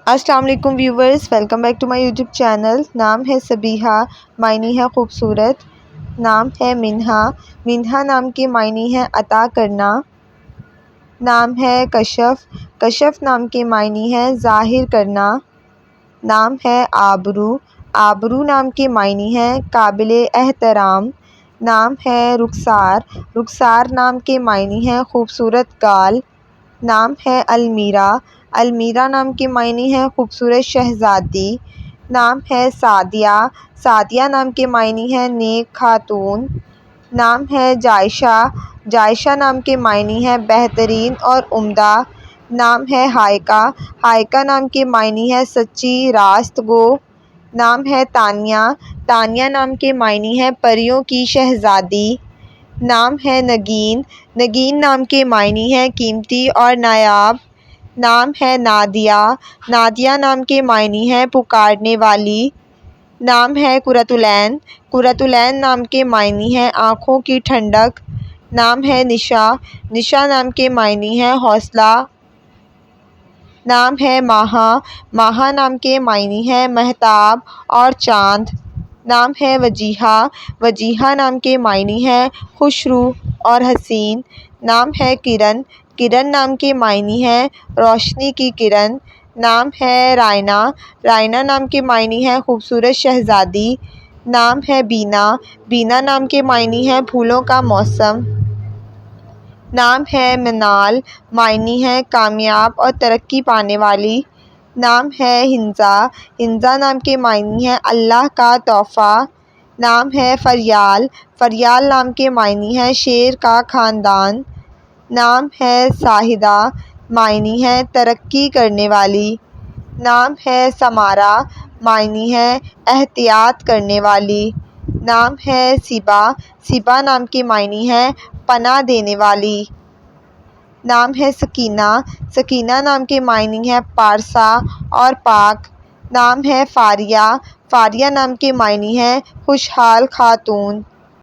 السلام علیکم viewers, welcome back to my YouTube channel. نام ہے صبیحہ، معنی ہے خوبصورت۔ نام ہے منہا، منہا نام کے معنی ہے عطا کرنا۔ نام ہے کشف، کشف نام کے معنی ہے ظاہر کرنا۔ نام ہے آبرو، آبرو نام کے معنی ہے قابل احترام۔ نام ہے رخسار، رخسار نام کے معنی ہے خوبصورت گال۔ نام ہے المیرا، المیرا نام کے معنی ہے خوبصورت شہزادی۔ نام ہے سعدیہ، سعدیہ نام کے معنی ہے نیک خاتون۔ نام ہے جائشہ، جائشہ نام کے معنی ہے بہترین اور عمدہ۔ نام ہے ہائکہ، ہائکہ نام کے معنی ہے سچی راست گو۔ نام ہے تانیہ، تانیہ نام کے معنی ہے پریوں کی شہزادی۔ نام ہے نگین، نگین نام کے معنی ہے قیمتی اور نایاب۔ نام ہے نادیہ، نادیہ نام کے معنی ہے پکارنے والی۔ نام ہے قرۃ العین، قرۃ العین نام کے معنی ہے آنکھوں کی ٹھنڈک۔ نام ہے نشا، نشا نام کے معنی ہے حوصلہ۔ نام ہے ماہا، ماہا نام کے معنی ہے مہتاب اور چاند۔ نام ہے وجیہہ، وجیہہ نام کے معنی ہے خوش روح اور حسین۔ نام ہے کرن، کرن نام کے معنی ہے روشنی کی کرن۔ نام ہے رائنا، رائنا نام کے معنی ہے خوبصورت شہزادی۔ نام ہے بینا، بینا نام کے معنی ہے پھولوں کا موسم۔ نام ہے منال، معنی ہے کامیاب اور ترقی پانے والی۔ نام ہے ہنزا، ہنزا نام کے معنی ہے اللہ کا تحفہ۔ نام ہے فریال، فریال نام کے معنی ہے شیر کا خاندان۔ نام ہے ساہدہ، معنی ہے ترقی کرنے والی۔ نام ہے سمارہ، معنی ہے احتیاط کرنے والی۔ نام ہے سبا، سبا نام کے معنی ہے پناہ دینے والی۔ نام ہے سکینہ، سکینہ نام کے معنی ہے پارسا اور پاک۔ نام ہے فاریہ، فاریہ نام کے معنی ہے خوشحال خاتون۔